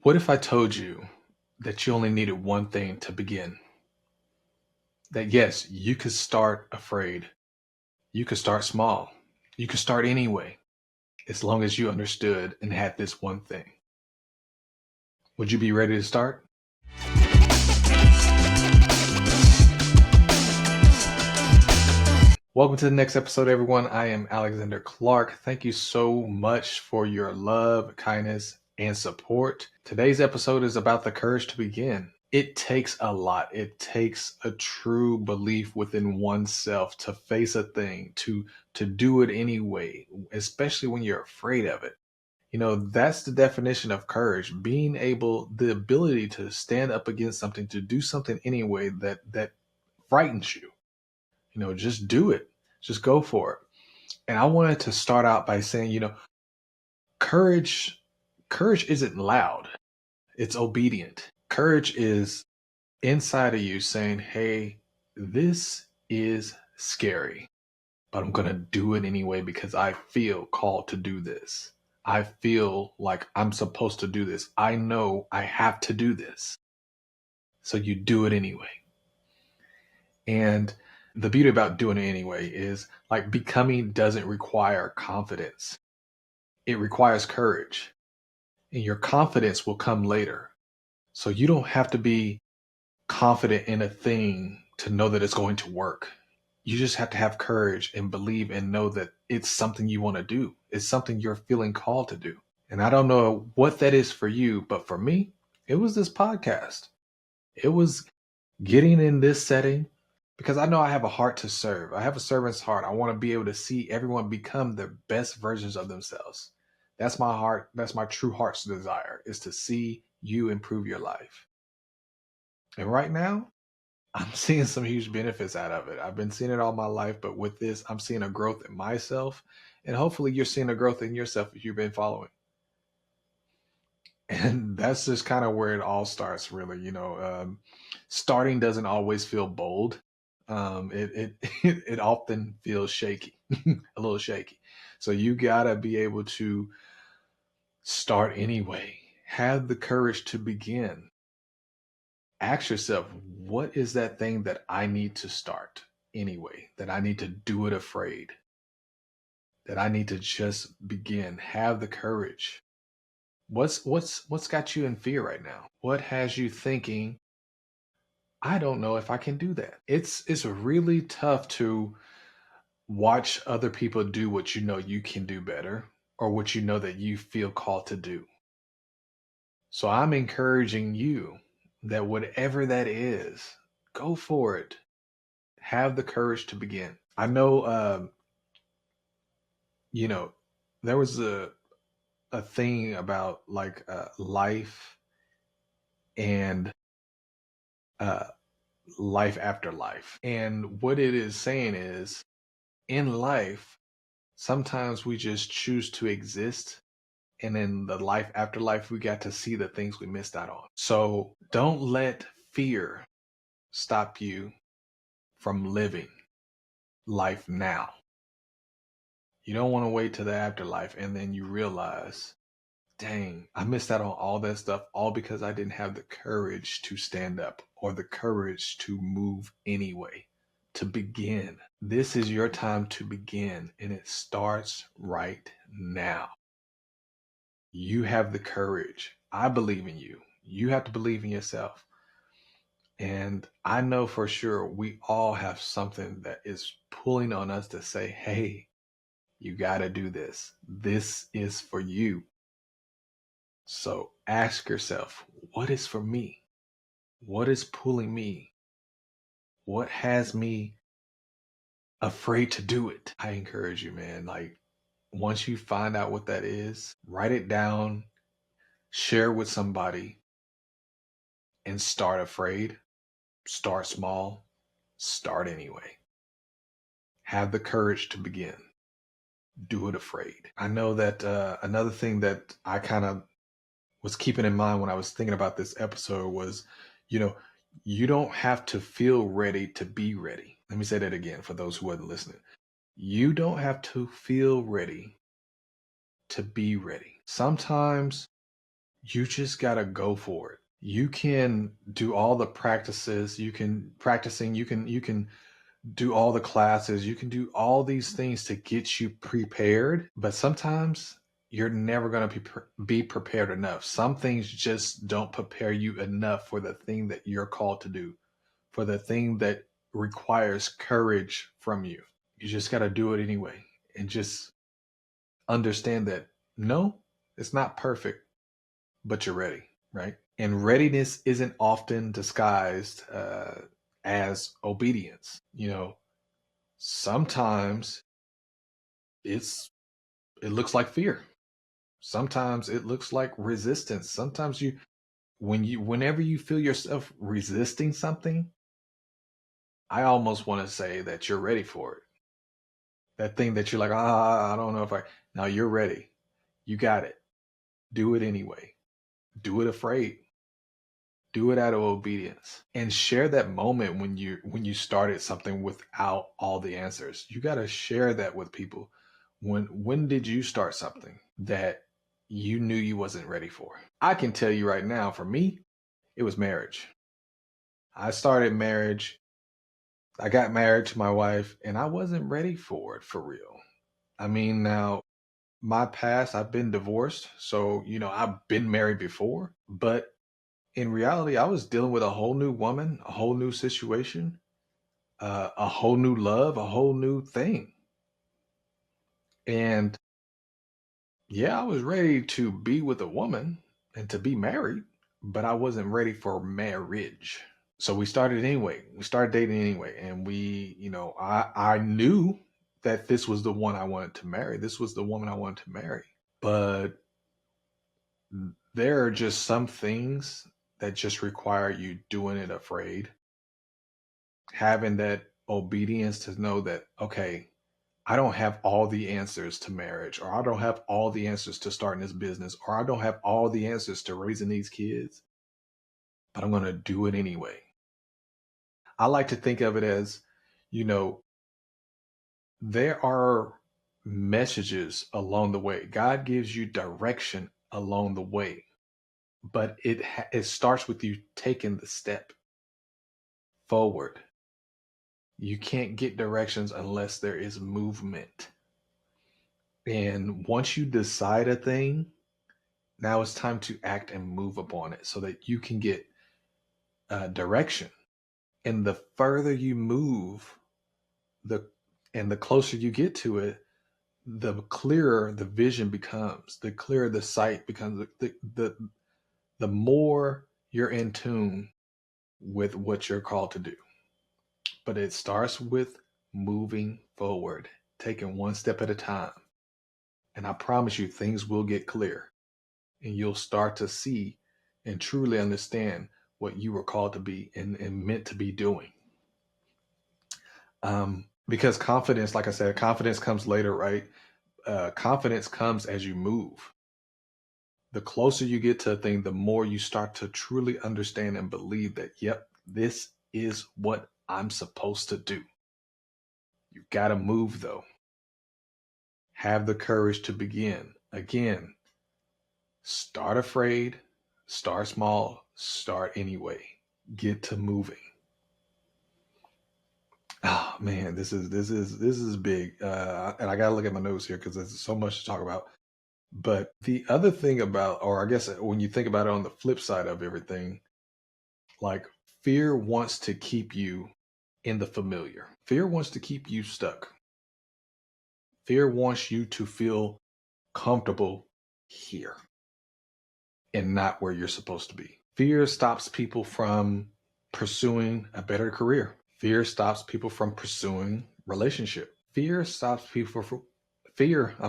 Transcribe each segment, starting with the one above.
What if I told you that you only needed one thing to begin? That yes, you could start afraid. You could start small. You could start anyway, as long as you understood and had this one thing. Would you be ready to start? Welcome to the next episode, everyone. I am Alexander Clark. Thank you so much for your love, kindness, and support. Today's episode is about the courage to begin. It takes a lot. It takes a true belief within oneself to face a thing, to do it anyway, especially when you're afraid of it. That's the definition of courage, being able, the ability to stand up against something, to do something anyway that frightens you. Just do it. Just go for it. And I wanted to start out by saying, courage courage isn't loud. It's obedient. Courage is inside of you saying, "Hey, this is scary, but I'm going to do it anyway because I feel called to do this. I feel like I'm supposed to do this. I know I have to do this." So you do it anyway. And the beauty about doing it anyway is like becoming doesn't require confidence. It requires courage. And your confidence will come later. So you don't have to be confident in a thing to know that it's going to work. You just have to have courage and believe and know that it's something you want to do. It's something you're feeling called to do. And I don't know what that is for you, but for me, it was this podcast. It was getting in this setting because I know I have a heart to serve. I have a servant's heart. I want to be able to see everyone become their best versions of themselves. That's my heart. That's my true heart's desire, is to see you improve your life. And right now, I'm seeing some huge benefits out of it. I've been seeing it all my life, but with this, I'm seeing a growth in myself. And hopefully you're seeing a growth in yourself if you've been following. And that's just kind of where it all starts, really. Starting doesn't always feel bold. It it often feels shaky, a little shaky. So you gotta be able to start anyway. Have the courage to begin. Ask yourself, what is that thing that I need to start anyway? That I need to do it afraid? That I need to just begin? Have the courage. What's got you in fear right now? What has you thinking, I don't know if I can do that? It's really tough to watch other people do what you know you can do better or what you know that you feel called to do. So I'm encouraging you that whatever that is, go for it. Have the courage to begin. I know, you know, there was a thing about like life and uh, life after life. And what it is saying is in life, sometimes we just choose to exist. And in the life after life, we got to see the things we missed out on. So don't let fear stop you from living life now. You don't want to wait to the afterlife and then you realize, dang, I missed out on all that stuff, all because I didn't have the courage to stand up or the courage to move anyway, to begin. This is your time to begin, and it starts right now. You have the courage. I believe in you. You have to believe in yourself. And I know for sure we all have something that is pulling on us to say, hey, you got to do this. This is for you. So ask yourself, what is for me? What is pulling me? What has me afraid to do it? I encourage you, man. Like, once you find out what that is, write it down, share it with somebody, and start afraid. Start small. Start anyway. Have the courage to begin. Do it afraid. I know that another thing that I kind of was keeping in mind when I was thinking about this episode was, you know, you don't have to feel ready to be ready. Let me say that again for those who wasn't listening. You don't have to feel ready to be ready. Sometimes You just got to go for it. You can do all the practices, you can do all the classes, you can do all these things to get you prepared, but sometimes you're never going to be prepared enough. Some things just don't prepare you enough for the thing that you're called to do, for the thing that requires courage from you. You just got to do it anyway, and just understand that no, it's not perfect, but you're ready, right? And readiness isn't often disguised as obedience. Sometimes it's it looks like fear. Sometimes it looks like resistance. Sometimes whenever you feel yourself resisting something, I almost want to say that you're ready for it. That thing that you're like, I don't know if I. Now you're ready. You got it. Do it anyway. Do it afraid. Do it out of obedience, and share that moment when you started something without all the answers. You got to share that with people. When did you start something that you knew you wasn't ready for? I can tell you right now, for me, it was marriage. I started marriage. I got married to my wife, and I wasn't ready for it for real. I mean, now my past, I've been divorced, so I've been married before, but in reality, I was dealing with a whole new woman, a whole new situation, a whole new love, a whole new thing. And yeah, I was ready to be with a woman and to be married, but I wasn't ready for marriage. So we started anyway. We started dating anyway. And I knew that this was the one I wanted to marry. This was the woman I wanted to marry. But there are just some things that just require you doing it afraid, having that obedience to know that, okay, I don't have all the answers to marriage, or I don't have all the answers to starting this business, or I don't have all the answers to raising these kids, but I'm going to do it anyway. I like to think of it as, you know, there are messages along the way. God gives you direction along the way, but it starts with you taking the step forward. You can't get directions unless there is movement. And once you decide a thing, now it's time to act and move upon it so that you can get direction. And the further you move, the and the closer you get to it, the clearer the vision becomes, the clearer the sight becomes, the more you're in tune with what you're called to do. But it starts with moving forward, taking one step at a time. And I promise you, things will get clear, and you'll start to see and truly understand what you were called to be and meant to be doing. Because confidence, like I said, confidence comes later, right? Confidence comes as you move. The closer you get to a thing, the more you start to truly understand and believe that, yep, this is what I'm supposed to do. You got to move, though. Have the courage to begin. Again, start afraid, start small, start anyway. Get to moving. Oh man, this is big, and I gotta look at my notes here because there's so much to talk about. But the other thing about, or I guess when you think about it on the flip side of everything, like fear wants to keep you in the familiar. Fear wants to keep you stuck. Fear wants you to feel comfortable here and not where you're supposed to be. Fear stops people from pursuing a better career. Fear stops people from pursuing relationship. I'm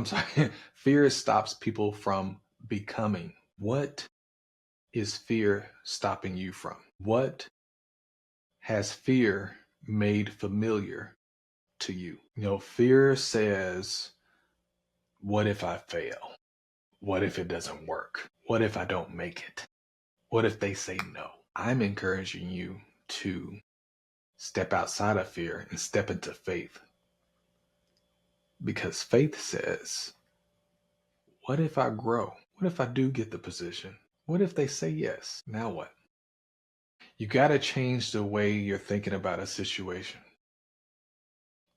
sorry. Fear stops people from becoming. What is fear stopping you from? What has fear made familiar to you? Fear says, what if I fail? What if it doesn't work? What if I don't make it? What if they say no? I'm encouraging you to step outside of fear and step into faith, because faith says, what if I grow? What if I do get the position? What if they say yes? Now what? You got to change the way you're thinking about a situation.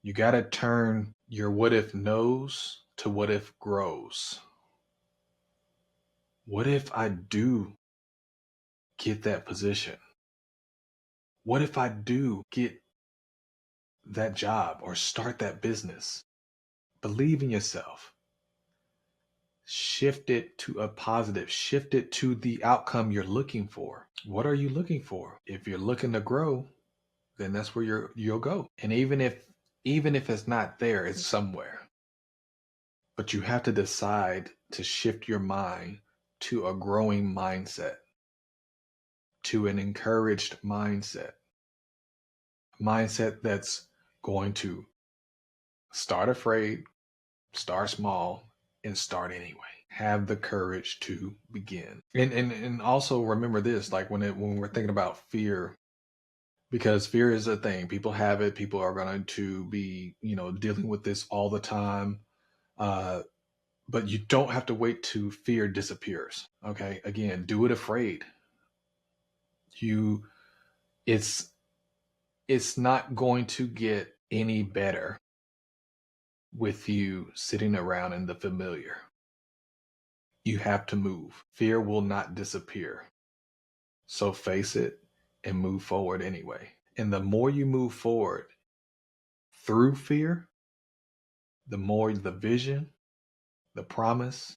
You got to turn your what if no's to what if grows. What if I do get that position? What if I do get that job or start that business? Believe in yourself. Shift it to a positive, shift it to the outcome you're looking for. What are you looking for? If you're looking to grow, then that's where you'll go. And even if it's not there, it's somewhere. But you have to decide to shift your mind to a growing mindset, to an encouraged mindset, a mindset that's going to start afraid, start small, and start anyway. Have the courage to begin. And also remember this, like when we're thinking about fear, because fear is a thing. People have it. People are going to be, dealing with this all the time. Uh, but you don't have to wait till fear disappears. Okay. Again, do it afraid. You, it's, it's not going to get any better with you sitting around in the familiar. You have to move. Fear will not disappear. So face it and move forward anyway. And the more you move forward through fear, the more the vision, the promise,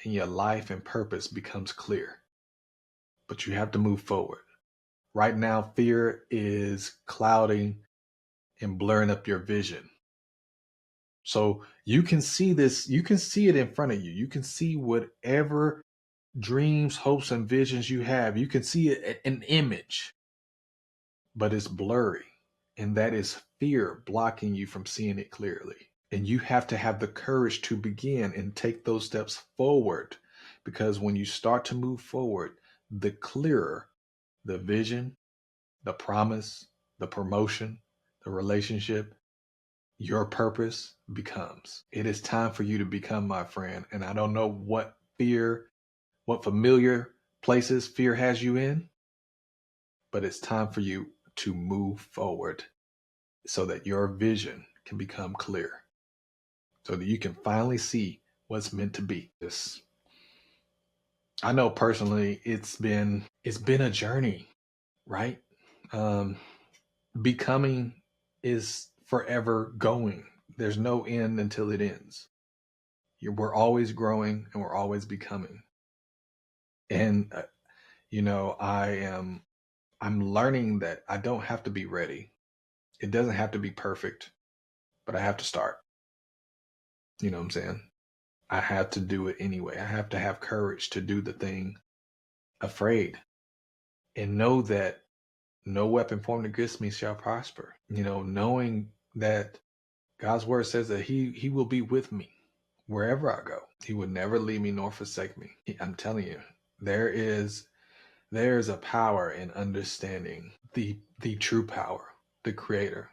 and your life and purpose becomes clear. But you have to move forward. Right now, fear is clouding and blurring up your vision. So you can see this, you can see it in front of you. You can see whatever dreams, hopes, and visions you have. You can see it an image, but it's blurry. And that is fear blocking you from seeing it clearly. And you have to have the courage to begin and take those steps forward. Because when you start to move forward, the clearer the vision, the promise, the promotion, the relationship, your purpose becomes. It is time for you to become my friend. And I don't know what familiar places fear has you in, but it's time for you to move forward so that your vision can become clear, so that you can finally see what's meant to be. This, I know personally, it's been a journey, right? Um, Becoming is forever going. There's no end until it ends. We're always growing and we're always becoming. And I'm learning that I don't have to be ready. It doesn't have to be perfect, but I have to start. You know what I'm saying? I have to do it anyway. I have to have courage to do the thing afraid and know that no weapon formed against me shall prosper. Knowing that God's word says that he will be with me wherever I go. He would never leave me nor forsake me. I'm telling you, there is a power in understanding the true power, the creator,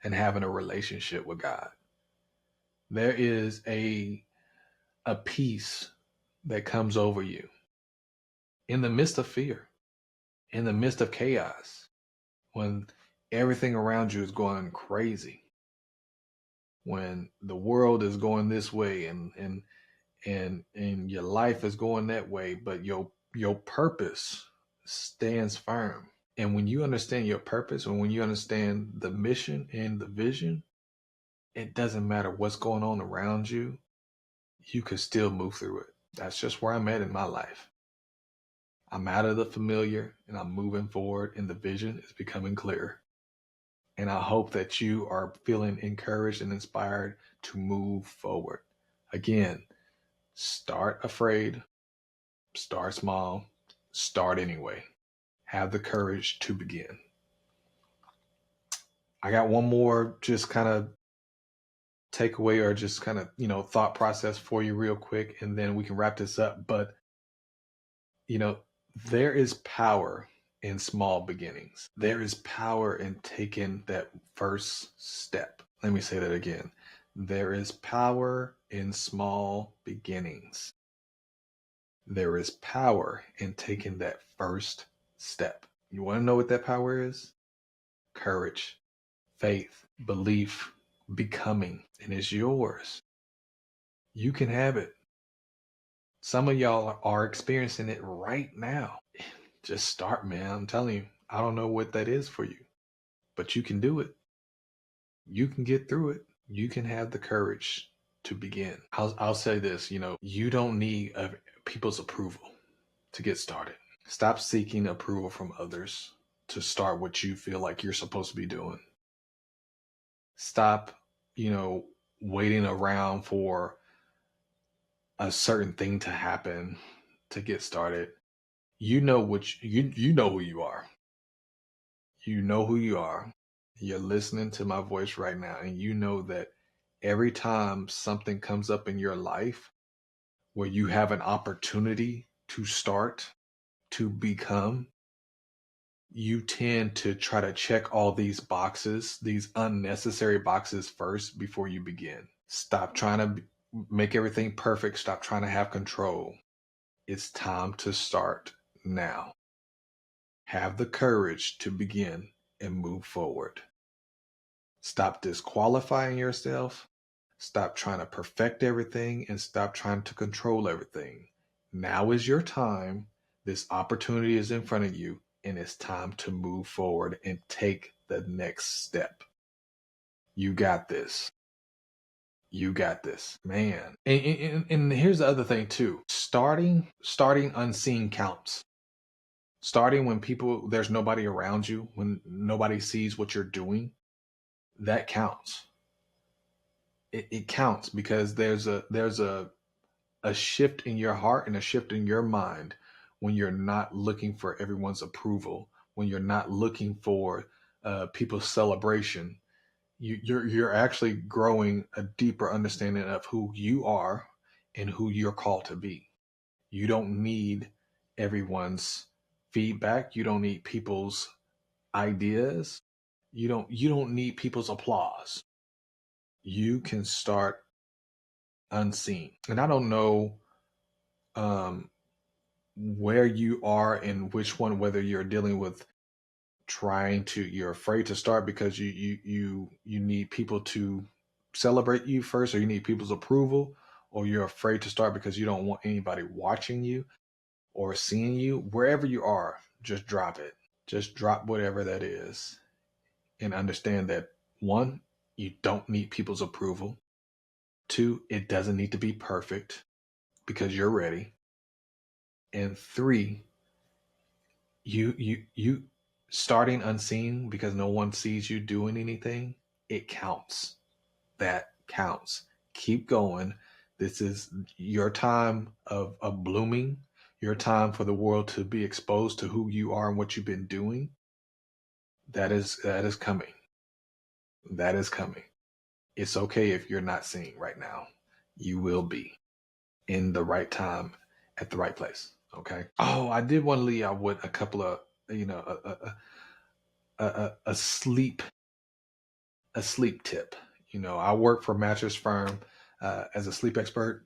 and having a relationship with God. There is a peace that comes over you in the midst of fear, in the midst of chaos, when everything around you is going crazy, when the world is going this way and your life is going that way, but your purpose stands firm. And when you understand your purpose and when you understand the mission and the vision, it doesn't matter what's going on around you, you can still move through it. That's just where I'm at in my life. I'm out of the familiar and I'm moving forward, and the vision is becoming clearer. And I hope that you are feeling encouraged and inspired to move forward. Again, start afraid, start small, start anyway. Have the courage to begin. I got one more just kind of takeaway or just kind of, thought process for you real quick, and then we can wrap this up. But, you know, there is power in small beginnings. There is power in taking that first step. Let me say that again. There is power in small beginnings. There is power in taking that first step. You want to know what that power is? Courage, faith, belief, becoming, and it's yours. You can have it. Some of y'all are experiencing it right now. Just start, man. I'm telling you, I don't know what that is for you, but you can do it. You can get through it. You can have the courage to begin. I'll say this, you don't need people's approval to get started. Stop seeking approval from others to start what you feel like you're supposed to be doing. Stop, waiting around for a certain thing to happen to get started. You know you know who you are. You know who you are. You're listening to my voice right now, and you know that every time something comes up in your life where you have an opportunity to start, to become, you tend to try to check all these boxes, these unnecessary boxes first before you begin. Stop trying to make everything perfect. Stop trying to have control. It's time to start now. Have the courage to begin and move forward. Stop disqualifying yourself. Stop trying to perfect everything and stop trying to control everything. Now is your time. This opportunity is in front of you, and it's time to move forward and take the next step. You got this. You got this, man. And here's the other thing too. Starting unseen counts. Starting when there's nobody around you, when nobody sees what you're doing, that counts. It counts because there's a shift in your heart and a shift in your mind when you're not looking for everyone's approval, when you're not looking for people's celebration. You're actually growing a deeper understanding of who you are and who you're called to be. You don't need everyone's feedback. You don't need people's ideas. You don't need people's applause. You can start unseen. And I don't know um, where you are in which one, whether you're dealing with you're afraid to start because you need people to celebrate you first, or you need people's approval, or you're afraid to start because you don't want anybody watching you or seeing you. Wherever you are, just drop it. Just drop whatever that is and understand that, one, you don't need people's approval. Two, it doesn't need to be perfect because you're ready. And three, you starting unseen because no one sees you doing anything, it counts. That counts. Keep going. This is your time of blooming, your time for the world to be exposed to who you are and what you've been doing. That is coming. That is coming. It's okay if you're not seeing right now. You will be in the right time at the right place. Okay. Oh, I did want to leave out with a couple of, a sleep tip. I work for a mattress firm as a sleep expert,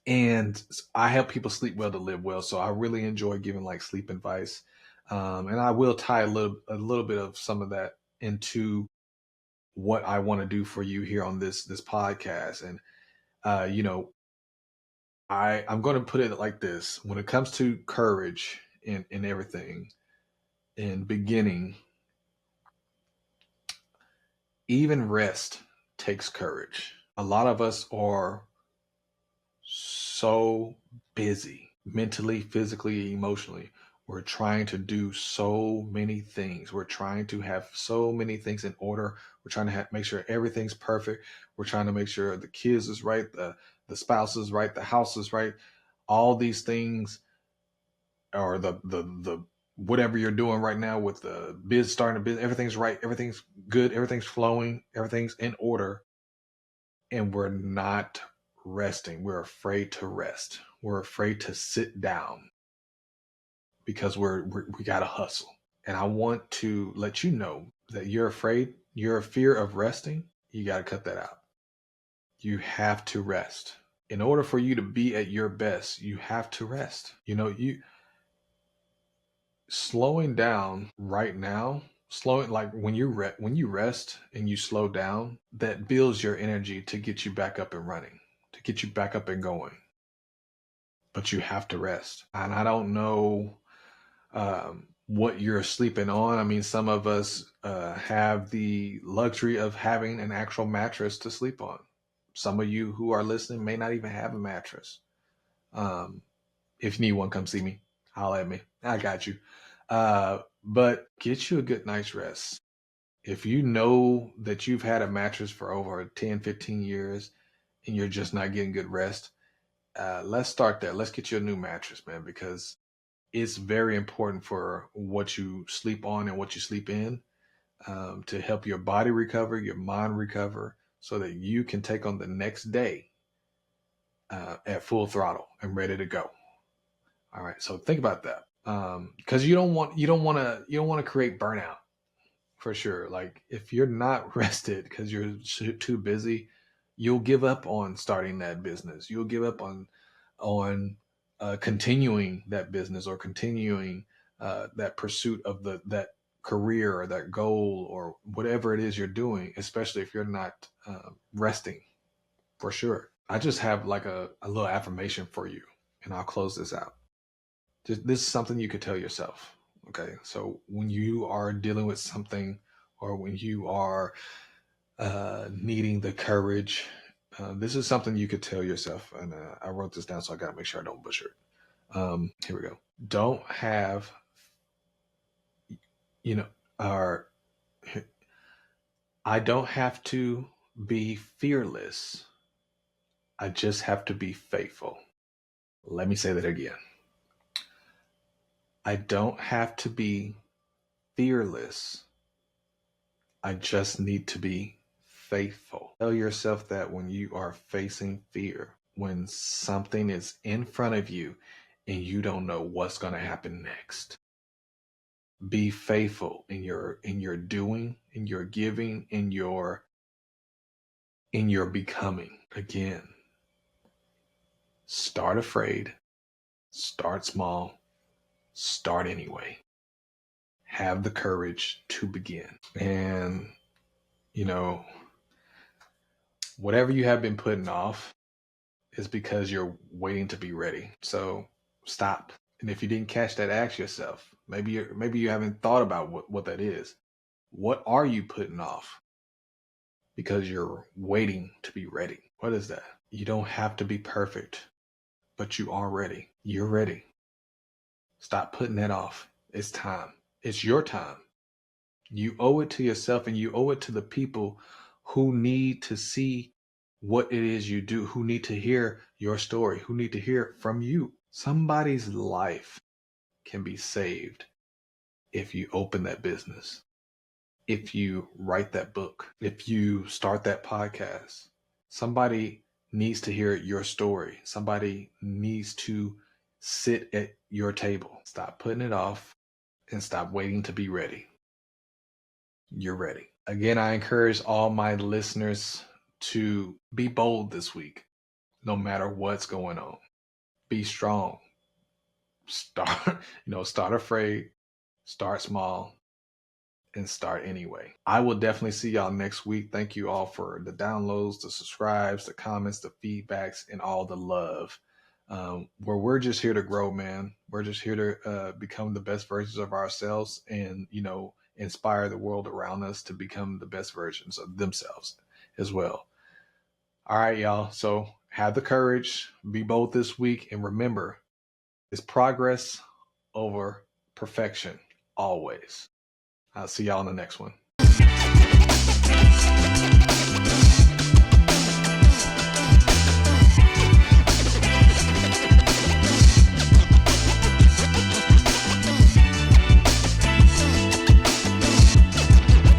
and I help people sleep well to live well. So I really enjoy giving like sleep advice, and I will tie a little bit of some of that into what I want to do for you here on this podcast. And uh, you know, I'm going to put it like this: when it comes to courage in everything, in beginning, even rest takes courage. A lot of us are so busy mentally, physically, emotionally. We're trying to do so many things. We're trying to have so many things in order. We're trying to make sure everything's perfect. We're trying to make sure the kids is right, the spouse is right, the house is right. All these things, or the whatever you're doing right now with the biz starting a business, everything's right, everything's good, everything's flowing, everything's in order, and we're not resting. We're afraid to rest. We're afraid to sit down because we got to hustle. And I want to let you know that you're a fear of resting. You got to cut that out. You have to rest. In order for you to be at your best, you have to rest. You slowing down right now, slowing like when you rest and you slow down, that builds your energy to get you back up and running, to get you back up and going. But you have to rest. And I don't know what you're sleeping on. I mean, some of us have the luxury of having an actual mattress to sleep on. Some of you who are listening may not even have a mattress. Um, if you need one, come see me. Holla at me. I got you. But get you a good night's rest. If you know that you've had a mattress for over 10, 15 years and you're just not getting good rest, let's start there. Let's get you a new mattress, man, because it's very important for what you sleep on and what you sleep in, to help your body recover, your mind recover, so that you can take on the next day at full throttle and ready to go. All right, so think about that, because you don't want to create burnout for sure. Like if you're not rested because you're too busy, you'll give up on starting that business. You'll give up on continuing that business or continuing that pursuit of that career or that goal or whatever it is you're doing, especially if you're not resting for sure. I just have like a little affirmation for you, and I'll close this out. This is something you could tell yourself. Okay. So when you are dealing with something or when you are needing the courage, this is something you could tell yourself. And I wrote this down, so I got to make sure I don't butcher it. Here we go. Don't have, you know, or I don't have to be fearless. I just have to be faithful. Let me say that again. I don't have to be fearless. I just need to be faithful. Tell yourself that when you are facing fear, when something is in front of you and you don't know what's going to happen next. Be faithful in your doing, in your giving, in your becoming. Again, start afraid, start small, start anyway. Have the courage to begin. And you know, whatever you have been putting off is because you're waiting to be ready. So stop. And if you didn't catch that, ask yourself. Maybe you haven't thought about what that is. What are you putting off? Because you're waiting to be ready. What is that? You don't have to be perfect, but you are ready. You're ready. Stop putting that off. It's time. It's your time. You owe it to yourself and you owe it to the people who need to see what it is you do, who need to hear your story, who need to hear from you. Somebody's life can be saved if you open that business, if you write that book, if you start that podcast. Somebody needs to hear your story. Somebody needs to sit at your table. Stop putting it off and stop waiting to be ready. You're ready. Again, I encourage all my listeners to be bold this week, no matter what's going on. Be strong. Start afraid, start small, and start anyway. I will definitely see y'all next week. Thank you all for the downloads, the subscribes, the comments, the feedbacks, and all the love. Where we're just here to grow, man. We're just here to become the best versions of ourselves and, inspire the world around us to become the best versions of themselves as well. All right, y'all. So have the courage, be bold this week, and remember, it's progress over perfection always. I'll see y'all in the next one.